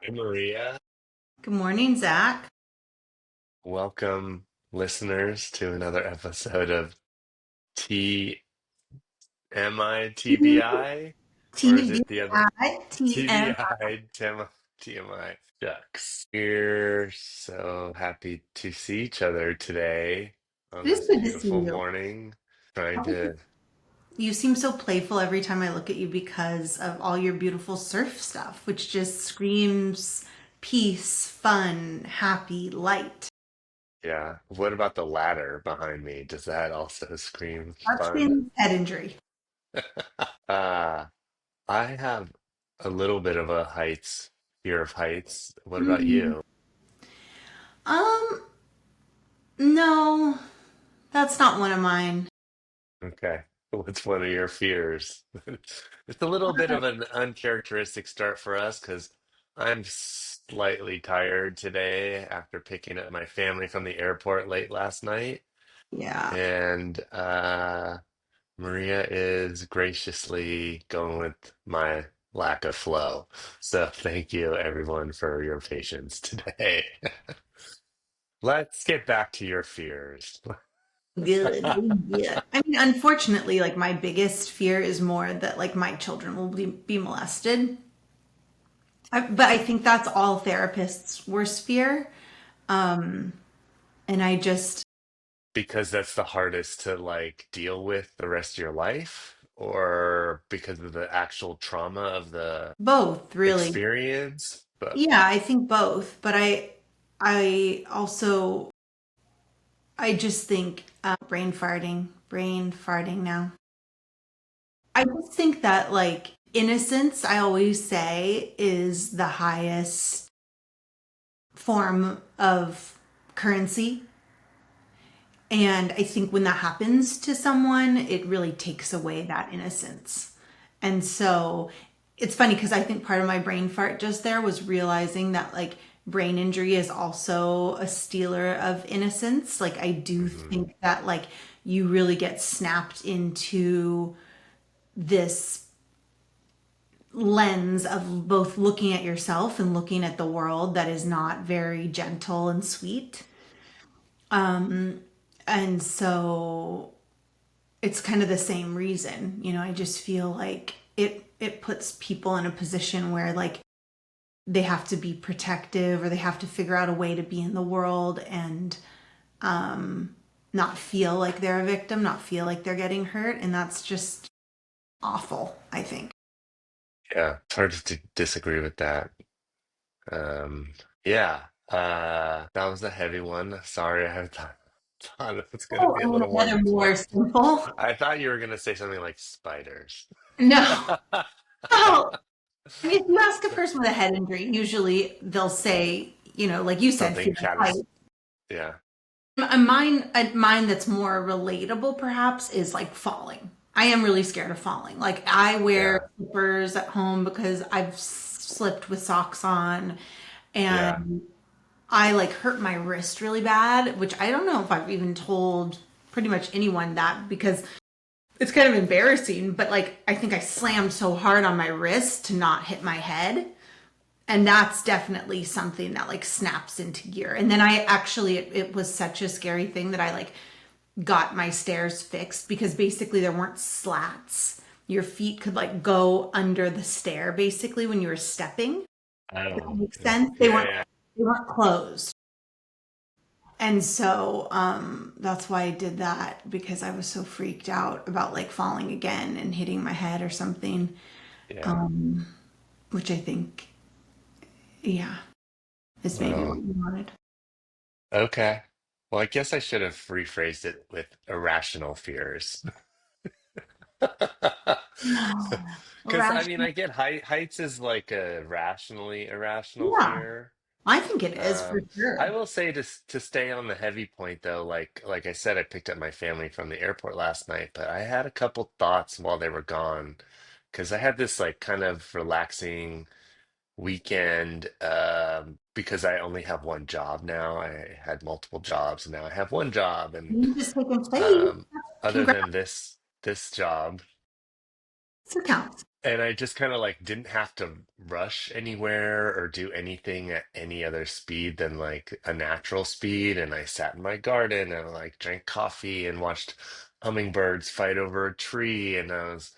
Hi, Maria. Good morning, Zach. Welcome, listeners, to another episode of TMI, or is it the other TBI, TM. TBI, TMI? Shucks. We're so happy to see each other today on It is this good to see beautiful you. morning. Trying to, You seem so playful every time I look at you because of all your beautiful surf stuff, which just screams peace, fun, happy, light. yeah. What about the ladder behind me? Does that also scream That's fun? been head injury. Uh, I have a little bit of a fear of heights. What about Mm, you? Um, no, that's not one of mine. Okay. What's one of your fears? It's a little bit of an uncharacteristic start for us because I'm slightly tired today after picking up my family from the airport late last night. Yeah. And Maria is graciously going with my lack of flow. So thank you, everyone, for your patience today. Let's get back to your fears. Good. Yeah. I mean, unfortunately, like my biggest fear is more that like my children will be molested. But I think that's all therapists' worst fear. And I just Because that's the hardest to like deal with the rest of your life, or because of the actual trauma of the both really. experience. But Yeah, I think both. But I also, I just think brain farting now. I just think that like innocence, I always say, is the highest form of currency. And I think when that happens to someone, it really takes away that innocence. And so it's funny because I think part of my brain fart just there was realizing that like brain injury is also a stealer of innocence. Like I do mhm. think that like you really get snapped into this lens of both looking at yourself and looking at the world that is not very gentle and sweet. And so it's kind of the same reason. I just feel like it puts people in a position where like they have to be protective or they have to figure out a way to be in the world and not feel like they're a victim, not feel like they're getting hurt, and that's just awful, I think. Yeah, it's hard to disagree with that. Yeah, that was a heavy one. Sorry, thought it was going to Oh, be I a mean, little more another play. more simple. I thought you were going to say something like spiders. No. Oh, I mean, if you ask a person with a head injury, usually they'll say, like you said, Something fear of heights. yeah. Mine that's more relatable perhaps is like falling. I am really scared of falling. Like I wear Yeah, slippers at home because I've slipped with socks on yeah. and I like hurt my wrist really bad, which I don't know if I've even told pretty much anyone that because it's kind of embarrassing, but like I think I slammed so hard on my wrist to not hit my head, and that's definitely something that like snaps into gear. And then I actually it was such a scary thing that I like got my stairs fixed because basically there weren't slats. Your feet could like go under the stair basically when you were stepping. Does that Oh, make yeah, sense? They yeah, weren't yeah. they weren't closed. And so that's why I did that because I was so freaked out about like falling again and hitting my head or something, Yeah. which I think, yeah, is maybe what Well, you wanted. okay. Well, I guess I should have rephrased it with irrational fears. Because I mean, Rational. I get heights is like a rationally irrational Yeah, fear. I think it is for Um, I sure. will say to stay on the heavy point though, like I said, I picked up my family from the airport last night, but I had a couple thoughts while they were gone because I had this like kind of relaxing weekend because I only have one job now. I had multiple jobs and now I have one job and You just take and play. um other Congrats. than this job, So it counts. And I just kind of like didn't have to rush anywhere or do anything at any other speed than like a natural speed. And I sat in my garden and like drank coffee and watched hummingbirds fight over a tree. And I was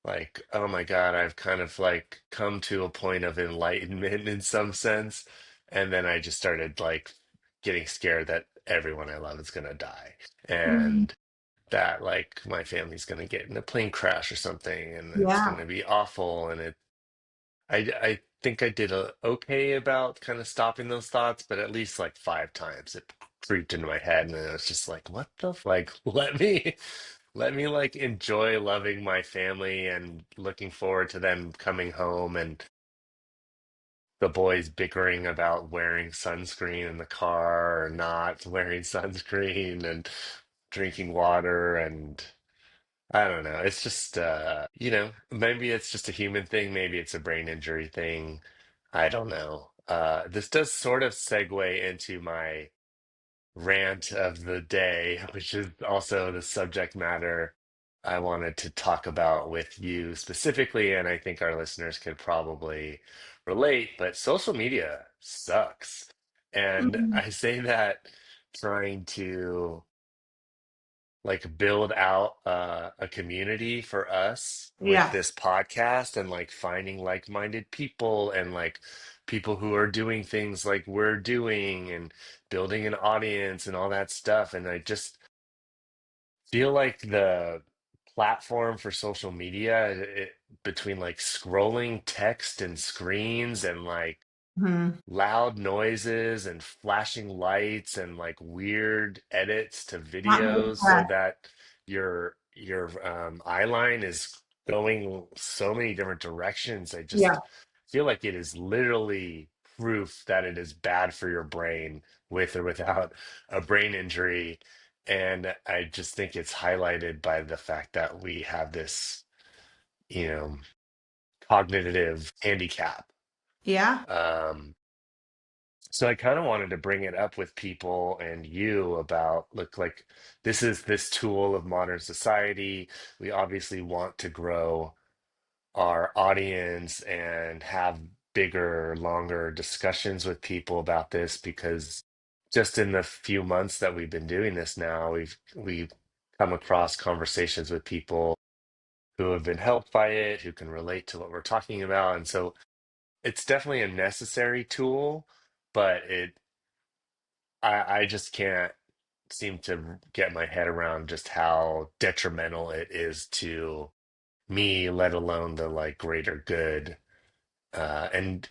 like, oh my God, I've kind of like come to a point of enlightenment in some sense. And then I just started like getting scared that everyone I love is gonna die. Mhm. And that like my family's gonna get in a plane crash or something and it's Yeah. gonna be awful. And I think I did okay about kind of stopping those thoughts, but at least like 5 times it creeped into my head, and then it was just like, what the like let me like enjoy loving my family and looking forward to them coming home and the boys bickering about wearing sunscreen in the car or not wearing sunscreen and drinking water and I don't know. It's just maybe it's just a human thing, maybe it's a brain injury thing. I don't know. This does sort of segue into my rant of the day, which is also the subject matter I wanted to talk about with you specifically, and I think our listeners could probably relate, but social media sucks. And Mhm. I say that trying to like build out a community for us with Yeah. this podcast and like finding like-minded people and like people who are doing things like we're doing and building an audience and all that stuff. And I just feel like the platform for social media between like scrolling text and screens and like Mhm. loud noises and flashing lights and like weird edits to Not me videos so impressed. that your eye line is going so many different directions. I Yeah. just feel like it is literally proof that it is bad for your brain with or without a brain injury. And I just think it's highlighted by the fact that we have this, you know, cognitive handicap. Yeah. Um, So I kind of wanted to bring it up with people and you about look like this is this tool of modern society. We obviously want to grow our audience and have bigger, longer discussions with people about this because just in the few months that we've been doing this now, we've come across conversations with people who have been helped by it, who can relate to what we're talking about. And so it's definitely a necessary tool, but I just can't seem to get my head around just how detrimental it is to me, let alone the like greater good. And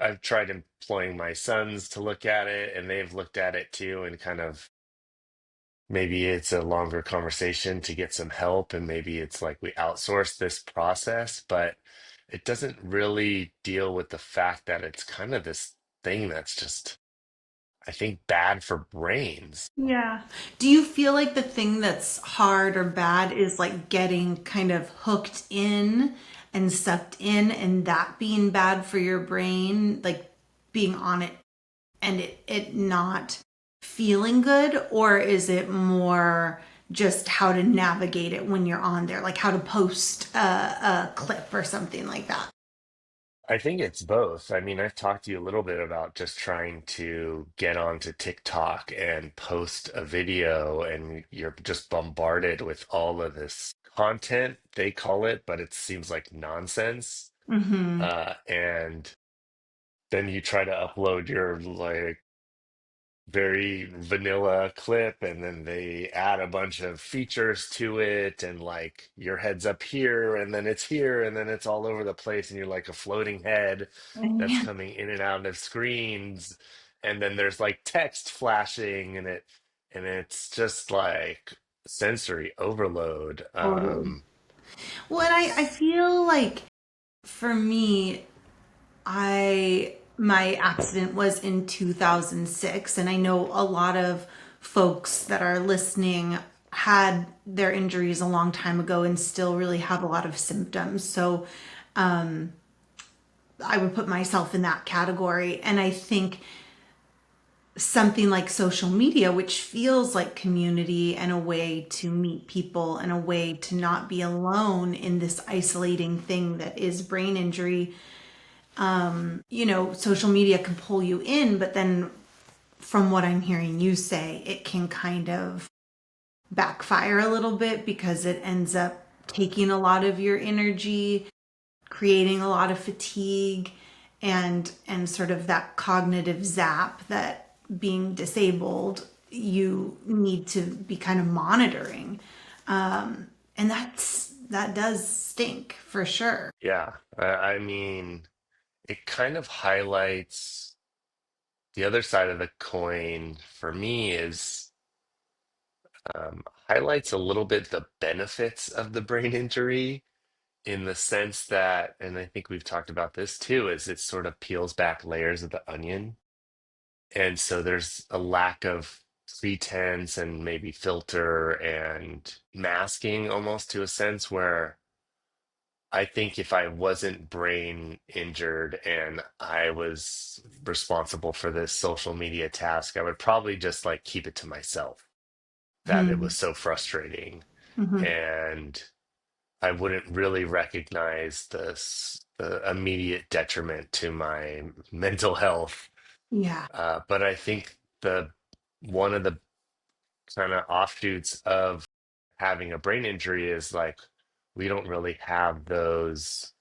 I've tried employing my sons to look at it, and they've looked at it too, and kind of maybe it's a longer conversation to get some help, and maybe it's like we outsource this process, but it doesn't really deal with the fact that it's kind of this thing that's just, I think, bad for brains. Yeah. Do you feel like the thing that's hard or bad is like getting kind of hooked in and sucked in and that being bad for your brain, like being on it and it not feeling good? Or is it more just how to navigate it when you're on there, like how to post a clip or something like that? I think it's both. I mean, I've talked to you a little bit about just trying to get onto TikTok and post a video, and you're just bombarded with all of this content, they call it, but it seems like nonsense. Mm-hmm. And then you try to upload your like very vanilla clip and then they add a bunch of features to it and like your head's up here and then it's here and then it's all over the place and you're like a floating head that's coming in and out of screens and then there's like text flashing and it's just like sensory overload. Totally. Well, and I feel like for me, my accident was in 2006, and I know a lot of folks that are listening had their injuries a long time ago and still really have a lot of symptoms. So I would put myself in that category. And I think something like social media, which feels like community and a way to meet people and a way to not be alone in this isolating thing that is brain injury. Social media can pull you in, but then from what I'm hearing you say, it can kind of backfire a little bit because it ends up taking a lot of your energy, creating a lot of fatigue and sort of that cognitive zap that being disabled you need to be kind of monitoring. And that does stink for sure. Yeah. I mean, it kind of highlights the other side of the coin for me is highlights a little bit the benefits of the brain injury in the sense that, and I think we've talked about this too, is it sort of peels back layers of the onion. And so there's a lack of pretense and maybe filter and masking almost to a sense where I think if I wasn't brain injured and I was responsible for this social media task, I would probably just like keep it to myself, that it was so frustrating. Mm-hmm. And I wouldn't really recognize the immediate detriment to my mental health. Yeah. But I think the one of the kind of offshoots of having a brain injury is like we don't really have those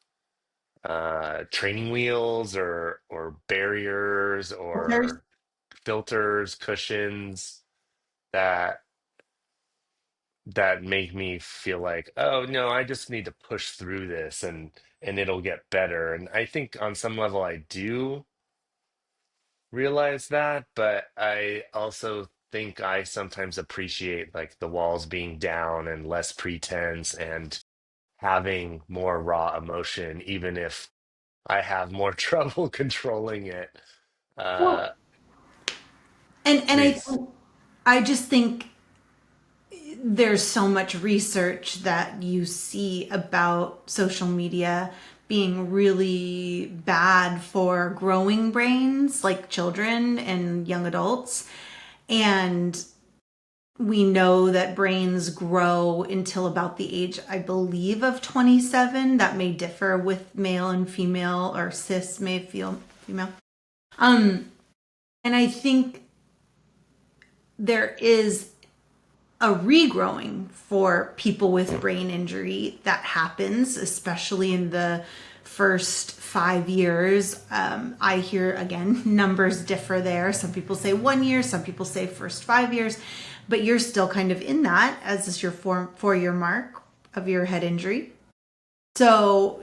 training wheels or barriers There's or filters, cushions that that make me feel like, oh no, I just need to push through this and it'll get better. And I think on some level I do realize that, but I also think I sometimes appreciate like the walls being down and less pretense and having more raw emotion, even if I have more trouble controlling it. Uh, well, and please. I just think there's so much research that you see about social media being really bad for growing brains like children and young adults. And we know that brains grow until about the age, I believe, of 27. That may differ with male and female, or cis may feel female. Um, and I think there is a regrowing for people with brain injury that happens, especially in the first 5 years. I hear again, numbers differ there. Some people say 1 year, some people say first 5 years, but you're still kind of in that as is your 4 year mark of your head injury. So,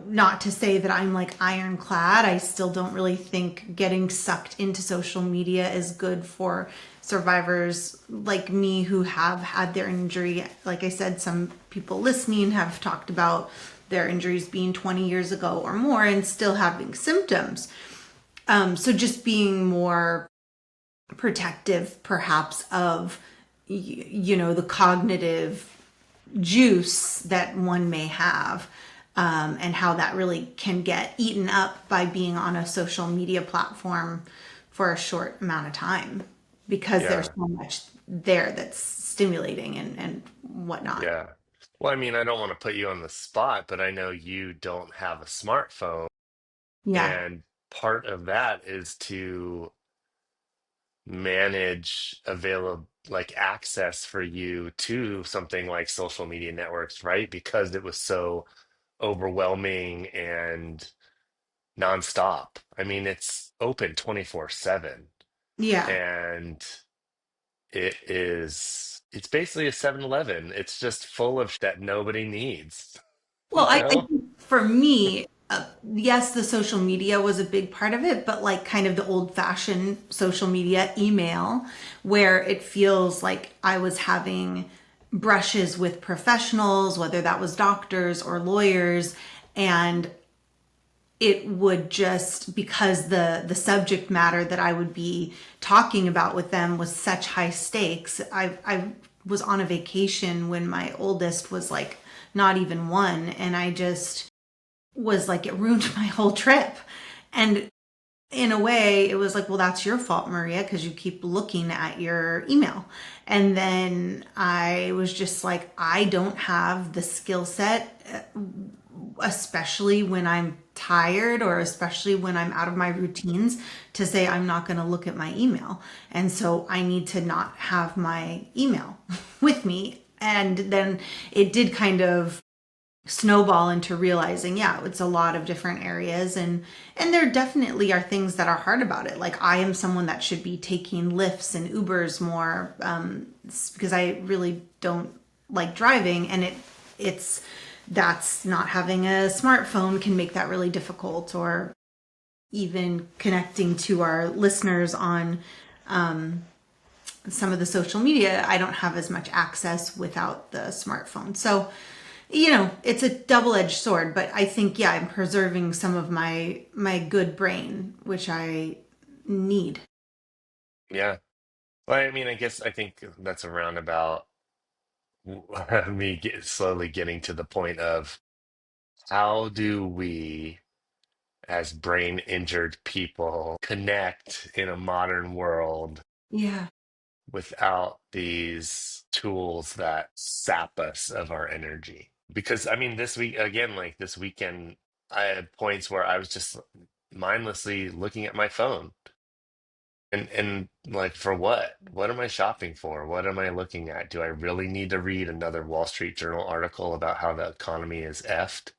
not to say that I'm like ironclad. I still don't really think getting sucked into social media is good for survivors like me who have had their injury. Like I said, some people listening have talked about their injuries being 20 years ago or more and still having symptoms. So just being more protective, perhaps, of, the cognitive juice that one may have, and how that really can get eaten up by being on a social media platform for a short amount of time because there's Yeah. so much there that's stimulating and whatnot. Yeah. Well, I mean, I don't want to put you on the spot, but I know you don't have a smartphone. Yeah. And part of that is to manage available like access for you to something like social media networks, right? Because it was so overwhelming and nonstop. I mean, it's open 24/7 Yeah. and it's basically a 7-Eleven. It's just full of that nobody needs, Well, you I know? think for me, yes, the social media was a big part of it, but like kind of the old fashioned social media email, where it feels like I was having brushes with professionals, whether that was doctors or lawyers, and it would just because the subject matter that I would be talking about with them was such high stakes. I was on a vacation when my oldest was like not even one, and I just was like, it ruined my whole trip. And in a way, it was like, well, that's your fault, Maria, because you keep looking at your email. And then I was just like, I don't have the skill set, especially when I'm tired or especially when I'm out of my routines, to say I'm not going to look at my email. And so I need to not have my email with me. And then it did kind of snowball into realizing, yeah, it's a lot of different areas, and there definitely are things that are hard about it. Like, I am someone that should be taking lifts and ubers more, because I really don't like driving, and it's that's not having a smartphone can make that really difficult. Or even connecting to our listeners on some of the social media, I don't have as much access without the smartphone. So, it's a double-edged sword, but I think, yeah, I'm preserving some of my good brain, which I need. Yeah. Well, I mean, I think that's a roundabout slowly getting to the point of how do we, as brain injured people, connect in a modern world Yeah. without these tools that sap us of our energy? Because I mean, this week again, like this weekend, I had points where I was just mindlessly looking at my phone. And like for what? What am I shopping for? What am I looking at? Do I really need to read another Wall Street Journal article about how the economy is effed?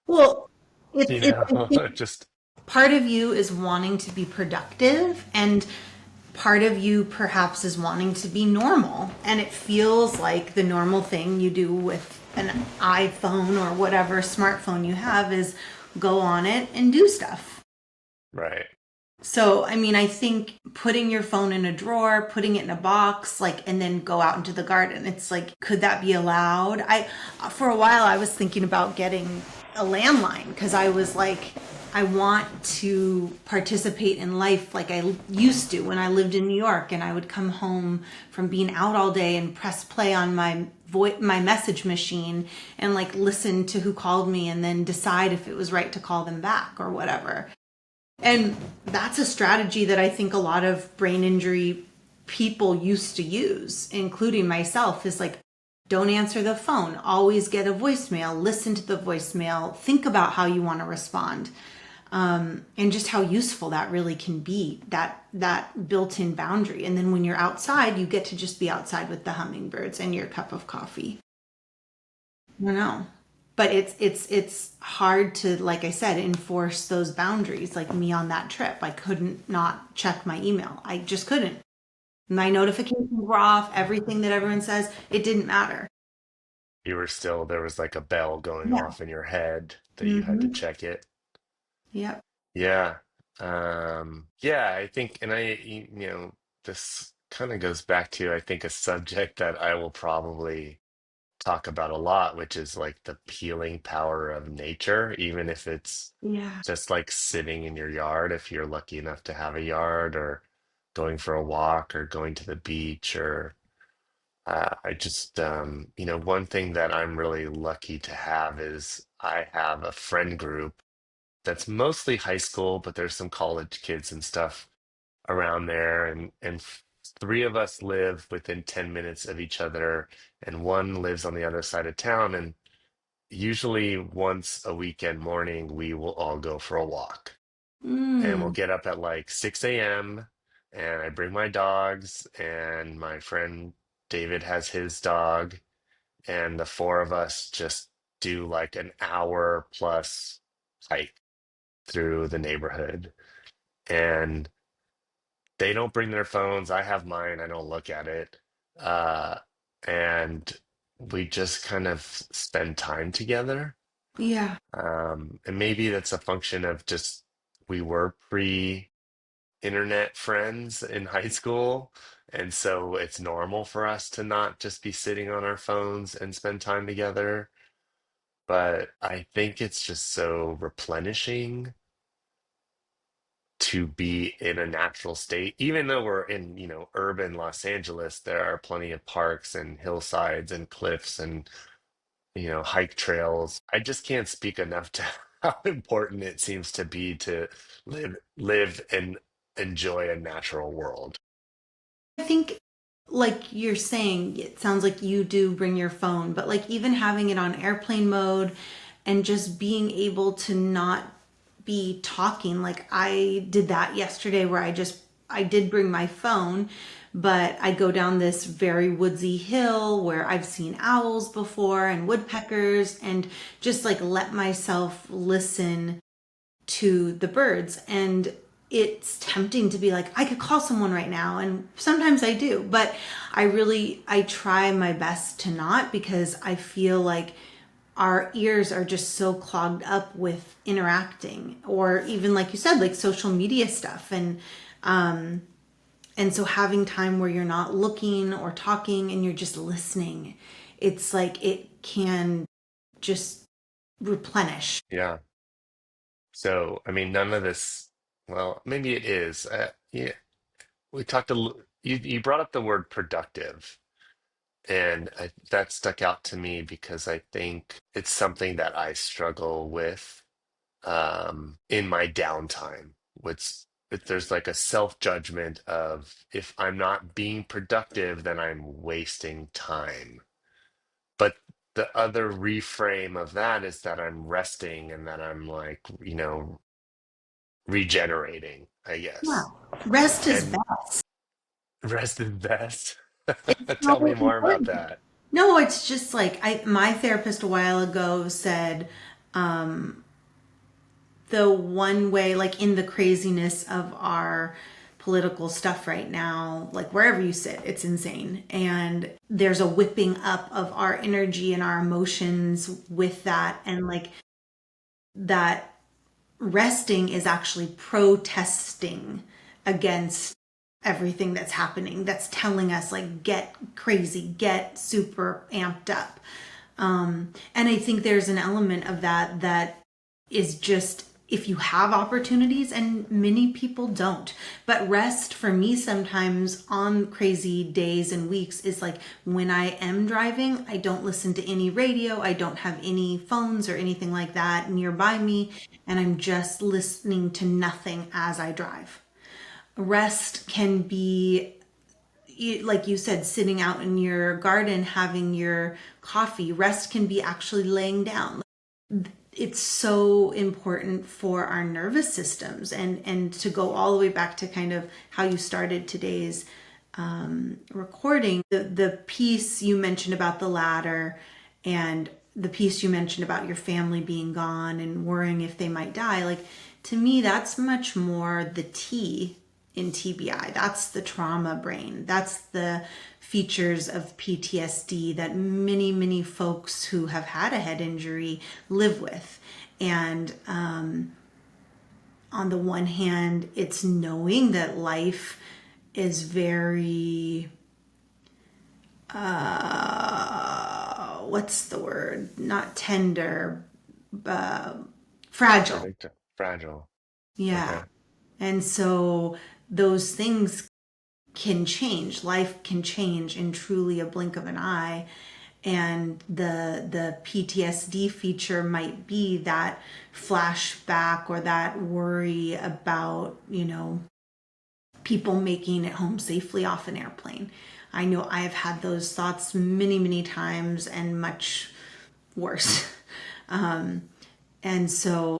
Well, You I know, think just part of you is wanting to be productive, and part of you perhaps is wanting to be normal. And it feels like the normal thing you do with an iPhone or whatever smartphone you have is go on it and do stuff. right. So, I mean, I think putting your phone in a drawer, putting it in a box, like, and then go out into the garden, it's like, could that be allowed? For a while, I was thinking about getting a landline because I was like, I want to participate in life like I used to when I lived in New York, and I would come home from being out all day and press play on my message machine and like listen to who called me and then decide if it was right to call them back or whatever. And that's a strategy that I think a lot of brain injury people used to use, including myself, is like, don't answer the phone, always get a voicemail, listen to the voicemail, think about how you want to respond. And just how useful that really can be, that built-in boundary. And then when you're outside, you get to just be outside with the hummingbirds and your cup of coffee. I don't know. But it's hard to, like I said, enforce those boundaries. Like me on that trip, I couldn't not check my email. I just couldn't. My notifications were off. Everything that everyone says, it didn't matter. You were still, there was like a bell going Yeah. off in your head that you had to Hmm. check it. Yep. Yeah. Yeah, I think, and this kind of goes back to, I think, a subject that I will probably talk about a lot, which is like the healing power of nature, even if it's Yeah. just like sitting in your yard, if you're lucky enough to have a yard, or going for a walk, or going to the beach, or I just, one thing that I'm really lucky to have is I have a friend group that's mostly high school, but there's some college kids and stuff around there, and three of us live within 10 minutes of each other, and one lives on the other side of town. And usually once a weekend morning, we will all go for a walk, and we'll Mm. get up at like 6 a.m. and I bring my dogs, and my friend David has his dog, and the four of us just do like an hour plus hike through the neighborhood. And they don't bring their phones. I have mine. I don't look at it. Uh, and we just kind of spend time together. Yeah. And maybe that's a function of just we were pre-internet friends in high school. And so it's normal for us to not just be sitting on our phones and spend time together. But I think it's just so replenishing to be in a natural state. Even though we're in, urban Los Angeles, there are plenty of parks and hillsides and cliffs and, hike trails. I just can't speak enough to how important it seems to be to live and enjoy a natural world. I think, like you're saying, it sounds like you do bring your phone, but like even having it on airplane mode and just being able to not be talking. Like I did that yesterday where I did bring my phone, but I go down this very woodsy hill where I've seen owls before and woodpeckers and just like let myself listen to the birds. And it's tempting to be like, I could call someone right now, and sometimes I do, but I try my best to not, because I feel like our ears are just so clogged up with interacting, or even like you said, like social media stuff. And so having time where you're not looking or talking and you're just listening, it's like it can just replenish. Yeah. So, I mean, none of this, well, maybe it is. Yeah, we talked you brought up the word productive, and that stuck out to me because I think it's something that I struggle with in my downtime. Which there's like a self-judgment of if I'm not being productive, then I'm wasting time. But the other reframe of that is that I'm resting and that I'm like, regenerating, I Yeah. guess. Rest is And best. rest is best. It's Tell me so more about important. that. No, it's just like my therapist a while ago said, the one way, like in the craziness of our political stuff right now, like wherever you sit, it's insane. And there's a whipping up of our energy and our emotions with that. And like that resting is actually protesting against everything that's happening, that's telling us like get crazy, get super amped up. And I think there's an element of that that is just, if you have opportunities, and many people don't, but rest for me sometimes on crazy days and weeks is like when I am driving, I don't listen to any radio, I don't have any phones or anything like that nearby me, and I'm just listening to nothing as I drive. Rest can be, like you said, sitting out in your garden having your coffee. Rest can be actually laying down. It's so important for our nervous systems. And to go all the way back to kind of how you started today's recording, the piece you mentioned about the ladder, and the piece you mentioned about your family being gone and worrying if they might die, like to me that's much more the T in TBI. That's the trauma brain. That's the features of PTSD that many folks who have had a head injury live with. And on the one hand, it's knowing that life is very, what's the word? Not tender, fragile. Unpredictable, fragile. Yeah. Okay. And so those things can change. Life can change in truly a blink of an eye. And the PTSD feature might be that flashback or that worry about, people making it home safely off an airplane. I know I've had those thoughts many times and much worse. And so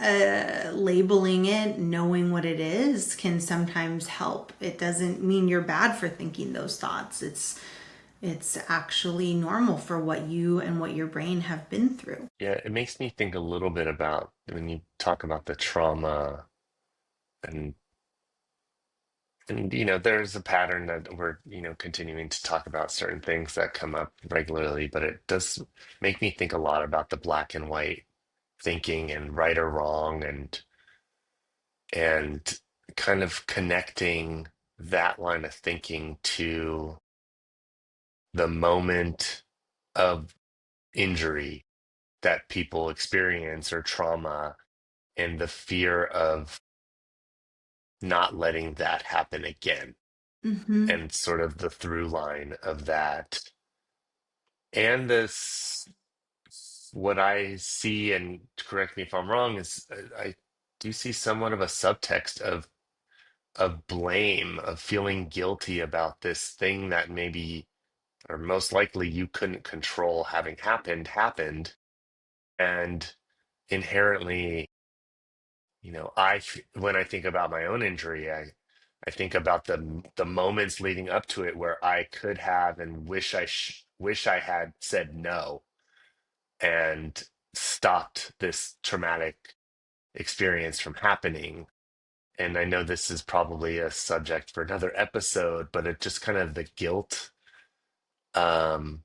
labeling it, knowing what it is, can sometimes help. It doesn't mean you're bad for thinking those thoughts. It's actually normal for what you and what your brain have been through. Yeah, it makes me think a little bit about when you talk about the trauma and there's a pattern that we're, continuing to talk about certain things that come up regularly, but it does make me think a lot about the black and white thinking and right or wrong and kind of connecting that line of thinking to the moment of injury that people experience or trauma and the fear of not letting that happen again, Mm-hmm. and sort of the through line of that and this what I see, and correct me if I'm wrong, is I do see somewhat of a subtext of blame, of feeling guilty about this thing that maybe, or most likely, you couldn't control having happened, and inherently, when I think about my own injury, I think about the moments leading up to it where I could have and wish I had said no and stopped this traumatic experience from happening. And I know this is probably a subject for another episode, but it just kind of the guilt um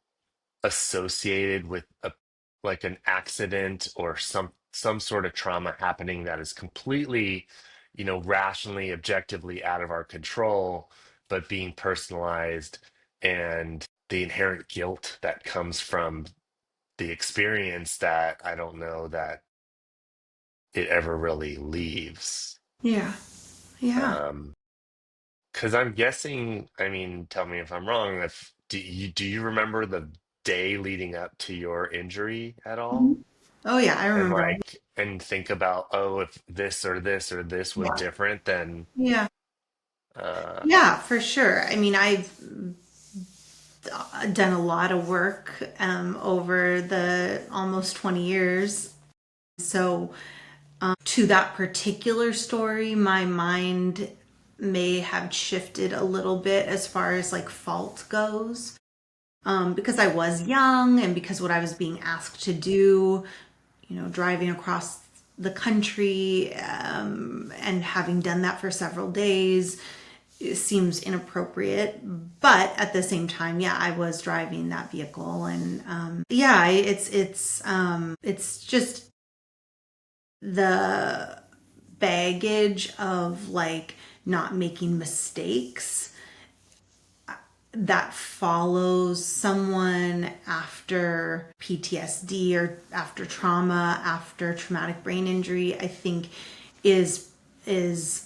associated with a like an accident or some sort of trauma happening that is completely, rationally, objectively out of our control, but being personalized, and the inherent guilt that comes from the experience that I don't know that it ever really leaves. Yeah. Yeah. Um, because I'm guessing, I mean, tell me if I'm wrong, if do you remember the day leading up to your injury at all? Mhm. Oh yeah, I And remember. think about, oh, if this or this was Yeah. different, then Yeah. uh Yeah, for sure. I mean, I've done a lot of work over the almost 20 years. So, to that particular story, my mind may have shifted a little bit as far as like fault goes. Because I was young and because what I was being asked to do, driving across the country and having done that for several days, it seems inappropriate. But at the same time, yeah, I was driving that vehicle, and yeah, it's just the baggage of like not making mistakes that follows someone after PTSD or after trauma, after traumatic brain injury, I think is is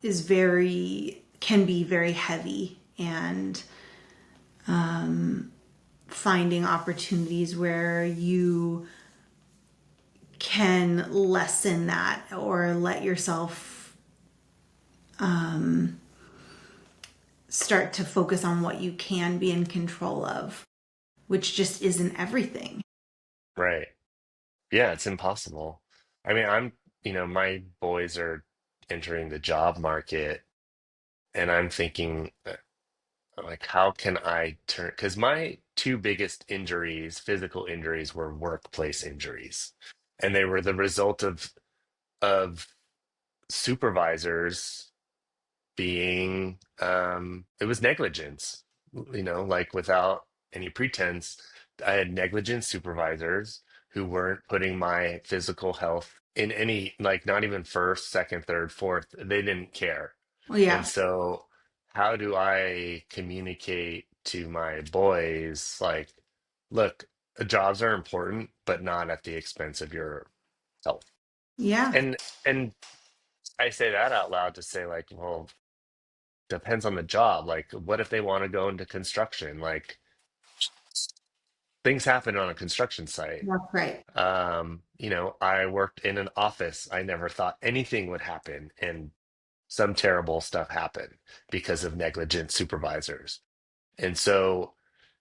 very can be very heavy, and finding opportunities where you can lessen that or let yourself start to focus on what you can be in control of, which just isn't everything. right. Yeah, it's impossible. I mean, my boys are entering the job market, and I'm thinking, like, how can I turn, because my two biggest injuries, physical injuries, were workplace injuries, and they were the result of supervisors being, it was negligence, like, without any pretense. I had negligent supervisors who weren't putting my physical health in any, like, not even first, second, third, fourth. They didn't care. Well, And yeah, so how do I communicate to my boys, like, look, jobs are important, but not at the expense of your health? yeah, And I say that out loud to say, like, well, depends on the job. Like, what if they want to go into construction? Like, things happen on a construction site. that's right. I worked in an office. I never thought anything would happen, and some terrible stuff happened because of negligent supervisors. And so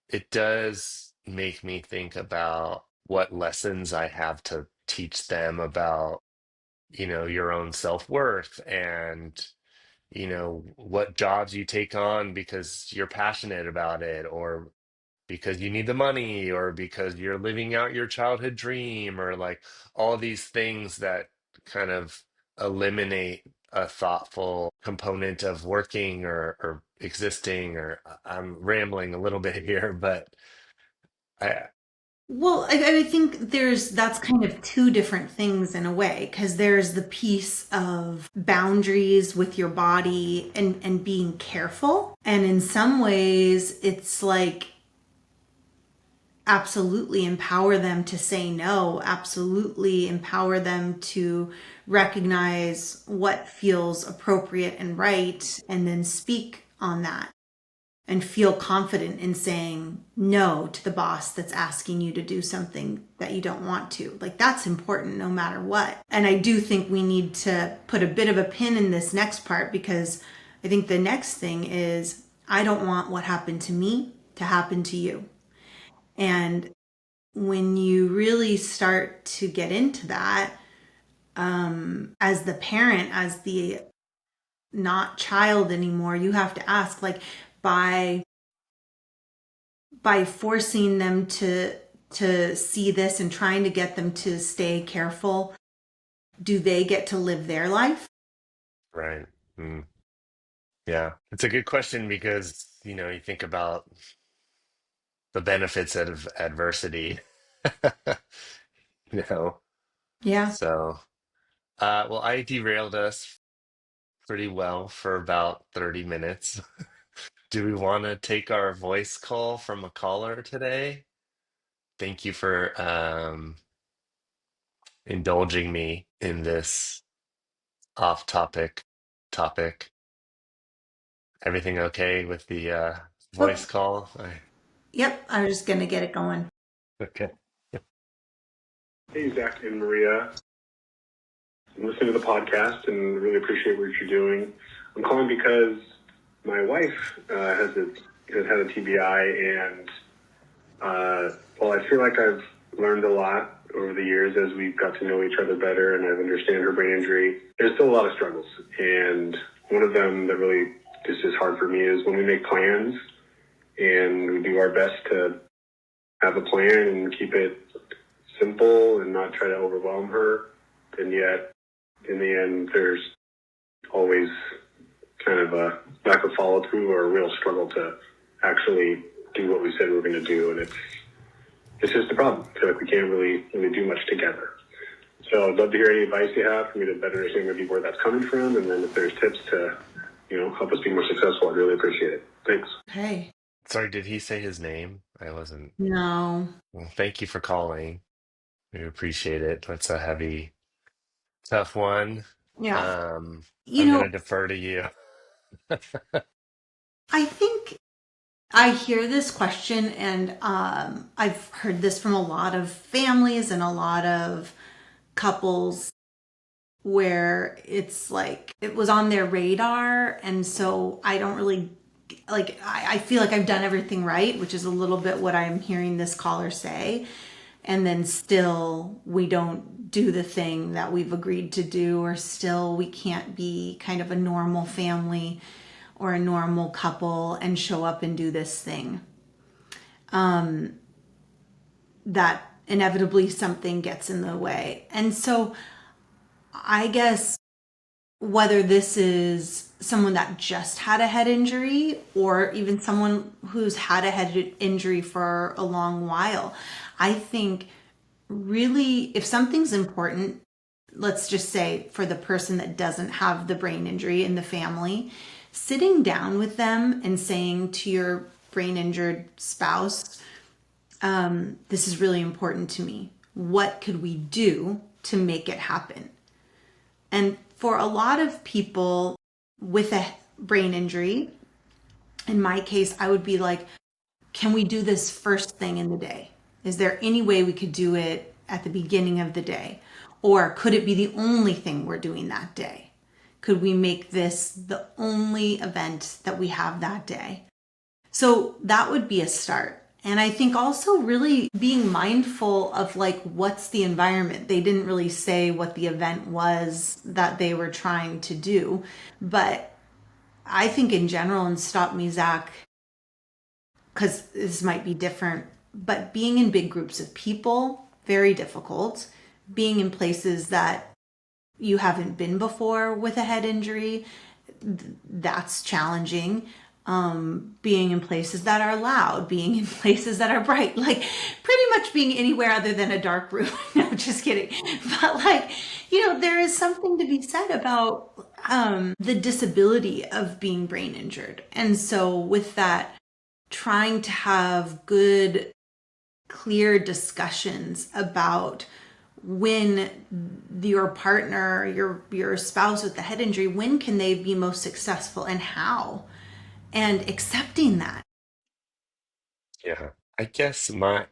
it does make me think about what lessons I have to teach them about, your own self-worth, and what jobs you take on because you're passionate about it, or because you need the money, or because you're living out your childhood dream, or like all these things that kind of eliminate a thoughtful component of working, or existing. Or I'm rambling a little bit here, but I Well, I think that's kind of two different things in a way, because there's the piece of boundaries with your body and being careful. And in some ways, it's like absolutely empower them to say no, absolutely empower them to recognize what feels appropriate and right, and then speak on that. and feel confident in saying no to the boss that's asking you to do something that you don't want to. Like, that's important no matter what. And I do think we need to put a bit of a pin in this next part, because I think the next thing is, I don't want what happened to me to happen to you. And when you really start to get into that, as the parent, as the not child anymore, you have to ask, like, by forcing them to see this and trying to get them to stay careful, do they get to live their life? Right. Mm. Yeah. It's a good question because, you think about the benefits of adversity, you know. Yeah. So, well, I derailed us pretty well for about 30 minutes. Do we want to take our voice call from a caller today? Thank you for indulging me in this off-topic topic. Everything okay with the Oh, voice call? yep. I was just gonna get it going. Okay. Hey, Zach and Maria. I'm listening to the podcast and really appreciate what you're doing. I'm calling because my wife has had a TBI, and well, I feel like I've learned a lot over the years as we've got to know each other better, and I've understand her brain injury. There's still a lot of struggles, and one of them that really just is hard for me is when we make plans and we do our best to have a plan and keep it simple and not try to overwhelm her, and yet in the end there's always kind of a lack of follow through or a real struggle to actually do what we said we were going to do, and it's just a problem. I feel like we can't really do much together. So I'd love to hear any advice you have for me to better understand maybe where that's coming from, and then if there's tips to help us be more successful, I'd really appreciate it. Thanks. Hey. Sorry, did he say his name? I wasn't. No. Well, thank you for calling. We appreciate it. That's a heavy, tough one. Yeah. You I'm know, gonna defer to you. I think I hear this question, and I've heard this from a lot of families and a lot of couples, where it's like it was on their radar. And so I don't really, like, I feel like I've done everything right, which is a little bit what I'm hearing this caller say. And then still we don't do the thing that we've agreed to do, or still we can't be kind of a normal family or a normal couple and show up and do this thing. That inevitably something gets in the way. And so I guess, whether this is someone that just had a head injury or even someone who's had a head injury for a long while, I think really, if something's important, let's just say for the person that doesn't have the brain injury in the family, sitting down with them and saying to your brain injured spouse, this is really important to me. What could we do to make it happen? And for a lot of people with a brain injury, in my case, I would be like, can we do this first thing in the day? Is there any way we could do it at the beginning of the day? Or could it be the only thing we're doing that day? Could we make this the only event that we have that day? So that would be a start. And I think also really being mindful of, like, what's the environment. They didn't really say what the event was that they were trying to do. But I think in general, and stop me, Zach, because this might be different, but being in big groups of people, very difficult. Being in places that you haven't been before with a head injury, that's challenging. Being in places that are loud, being in places that are bright, like pretty much being anywhere other than a dark room. No, just kidding. But, like, there is something to be said about the disability of being brain injured. And so with that, trying to have good, clear discussions about when your partner, your spouse with the head injury, when can they be most successful and how? and accepting that. Yeah. I guess my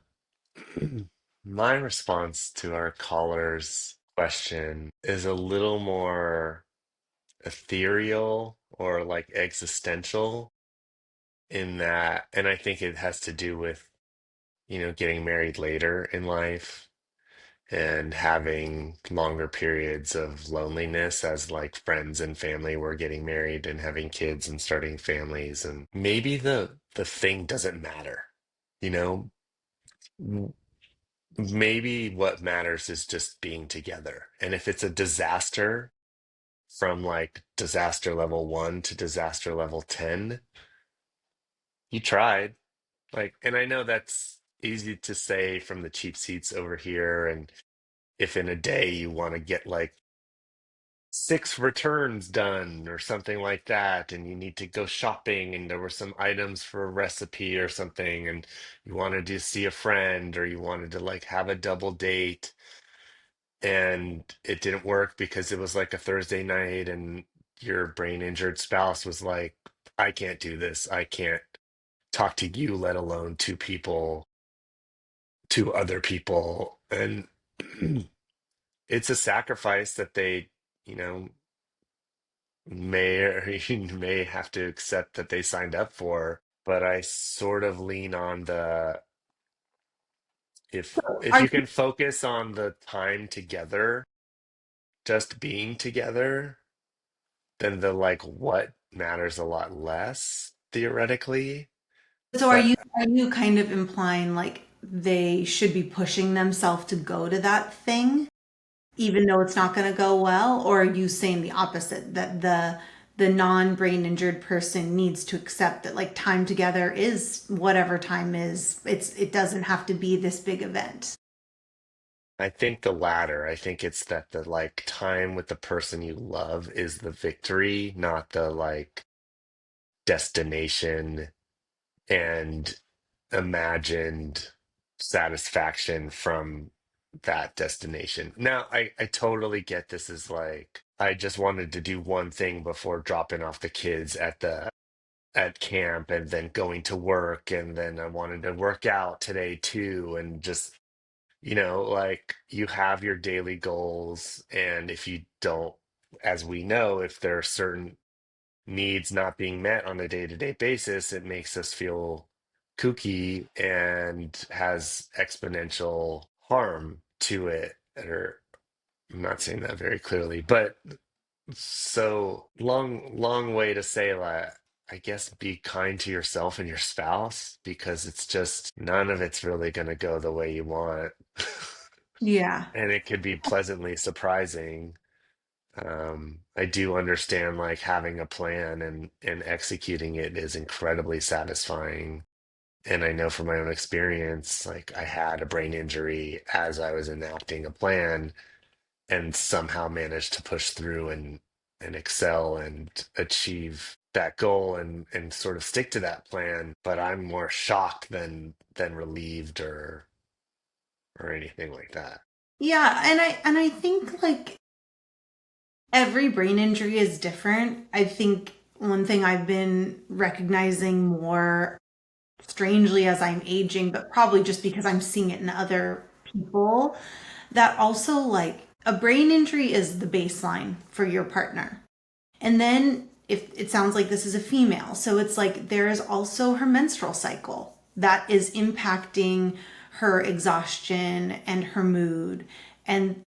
my response to our caller's question is a little more ethereal or like existential in that, and I think it has to do with, getting married later in life and having longer periods of loneliness as like friends and family were getting married and having kids and starting families, and maybe the thing doesn't matter, you know maybe what matters is just being together. And if it's a disaster from like disaster level 1 to disaster level 10, you tried. Like, and I know that's easy to say from the cheap seats over here. And if in a day you want to get like 6 returns done or something like that, and you need to go shopping, and there were some items for a recipe or something, and you wanted to see a friend or you wanted to like have a double date, and it didn't work because it was like a Thursday night, and your brain injured spouse was like, I can't do this. I can't talk to you, let alone two other people. And it's a sacrifice that they, you know, may or may have to accept that they signed up for. But I sort of lean on the if Are you can focus on the time together, just being together, then the like what matters a lot less theoretically. so But are you kind of implying like they should be pushing themselves to go to that thing even though it's not going to go well, or are you saying the opposite, that the non-brain injured person needs to accept that like time together is whatever time is, it doesn't have to be this big event. I think the latter. I think it's that the like time with the person you love is the victory, not the like destination and imagined satisfaction from that destination. Now, I totally get this is like I just wanted to do one thing before dropping off the kids at camp and then going to work, and then I wanted to work out today too, and just, like you have your daily goals, and if you don't, as we know, if there are certain needs not being met on a day-to-day basis, it makes us feel kooky and has exponential harm to it. Or I'm not saying that very clearly, but so long way to say that. I guess be kind to yourself and your spouse, because it's just none of it's really going to go the way you want. Yeah. And it could be pleasantly surprising. I do understand like having a plan and executing it is incredibly satisfying. And I know from my own experience, like I had a brain injury as I was enacting a plan and somehow managed to push through and excel and achieve that goal and sort of stick to that plan. But I'm more shocked than relieved or anything like that. Yeah, and I think like every brain injury is different. I think one thing I've been recognizing more strangely as I'm aging, but probably just because I'm seeing it in other people, that also like a brain injury is the baseline for your partner. And then if it sounds like this is a female, so it's like there is also her menstrual cycle that is impacting her exhaustion and her mood. And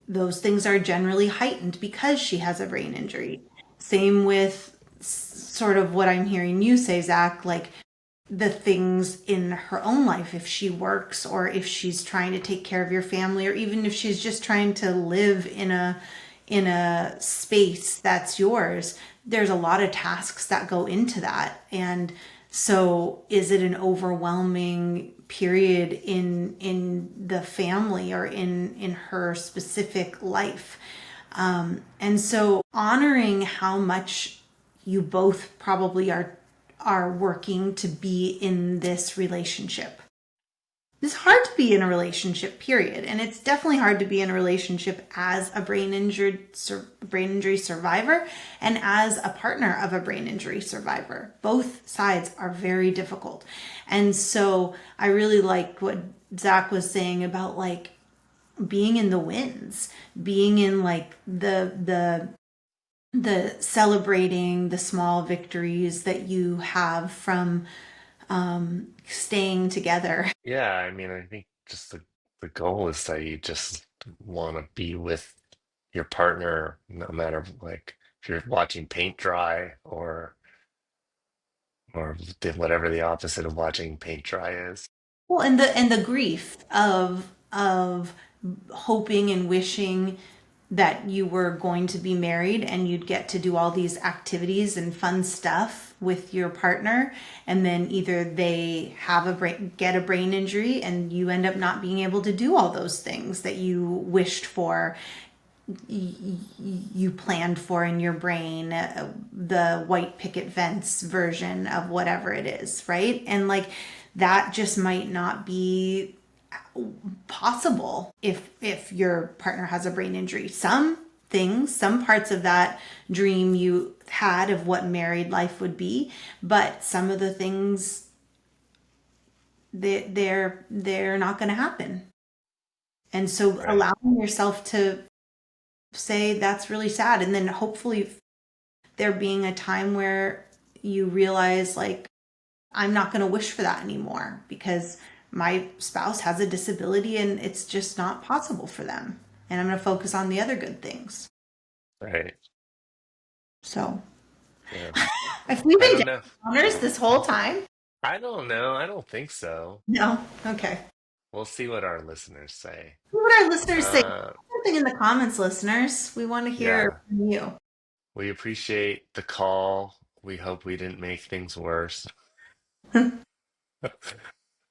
those things are generally heightened because she has a brain injury. Same with sort of what I'm hearing you say, Zach, like the things in her own life, if she works or if she's trying to take care of your family, or even if she's just trying to live in a space that's yours, there's a lot of tasks that go into that. And so is it an overwhelming period in the family or in her specific life? And so honoring how much you both probably are working to be in this relationship. It's hard to be in a relationship, period, and it's definitely hard to be in a relationship as a brain injury survivor and as a partner of a brain injury survivor. Both sides are very difficult, and so I really like what Zach was saying about like being in the wins, being in like the celebrating the small victories that you have from staying together. Yeah, I mean, I think just the goal is that you just want to be with your partner, no matter like if you're watching paint dry or whatever the opposite of watching paint dry is. Well, and the grief of hoping and wishing that you were going to be married and you'd get to do all these activities and fun stuff with your partner, and then either they have get a brain injury and you end up not being able to do all those things that you wished for, you planned for in your brain, the white picket fence version of whatever it is, right? And like that just might not be possible if your partner has a brain injury. Some things, some parts of that dream you had of what married life would be, but some of the things they're not going to happen. And so Right. allowing yourself to say that's really sad, and then hopefully there being a time where you realize like I'm not going to wish for that anymore because my spouse has a disability and it's just not possible for them, and I'm going to focus on the other good things. Right. So Yeah. if we've I been don't know. downers this whole time. I don't know. I don't think so. No. Okay. We'll see what our listeners say. What would our listeners say? Uh, Something in the comments, listeners. We want to hear yeah. from you. We appreciate the call. We hope we didn't make things worse.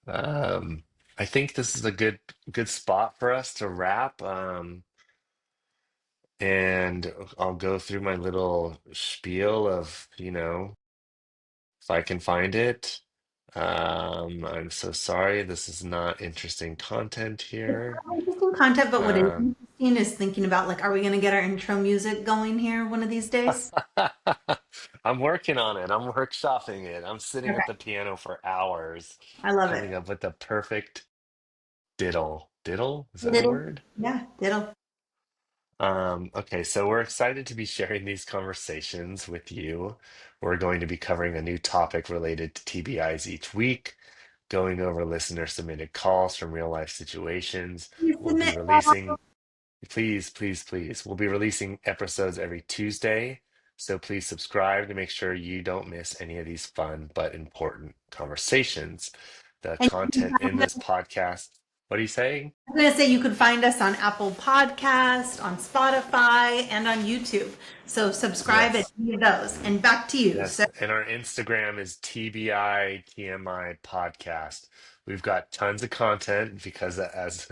Um, I think this is a good spot for us to wrap. And I'll go through my little spiel of, if I can find it. I'm so sorry. This is not interesting content It's here. not interesting content, but what is Um, interesting is thinking about like, are we going to get our intro music going here one of these days? I'm working on it. I'm workshopping it. I'm sitting at Okay. the piano for hours, I love it. coming up with the perfect diddle. Diddle? Is that a Diddle. word? Yeah, diddle. Okay, so we're excited to be sharing these conversations with you. We're going to be covering a new topic related to TBIs each week, going over listener submitted calls from real life situations. You We'll be submit. releasing, please, please, please, we'll be releasing episodes every Tuesday. So please subscribe to make sure you don't miss any of these fun but important conversations. The And you can content in find this us, podcast, what are you saying? I'm going to say you could find us on Apple Podcast, on Spotify, and on YouTube. So subscribe at Yes. any of those. And back to you. So Yes, and our Instagram is TBI TMI podcast. We've got tons of content because, as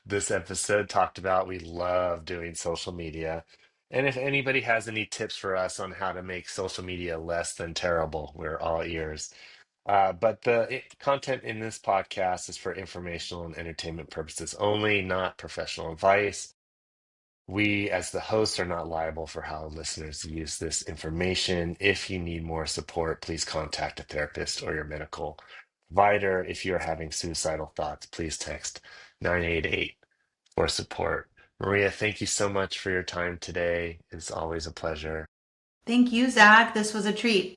this episode talked about, we love doing social media. And if anybody has any tips for us on how to make social media less than terrible, we're all ears. But the content in this podcast is for informational and entertainment purposes only, not professional advice. We, as the hosts, are not liable for how listeners use this information. If you need more support, please contact a therapist or your medical provider. If you're having suicidal thoughts, please text 988 for support. Maria, thank you so much for your time today. It's always a pleasure. thank you, Zach. This was a treat.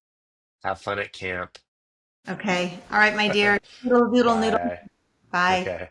Have fun at camp. Okay. All right, my dear. Doodle, doodle, noodle. Bye. Bye. Okay.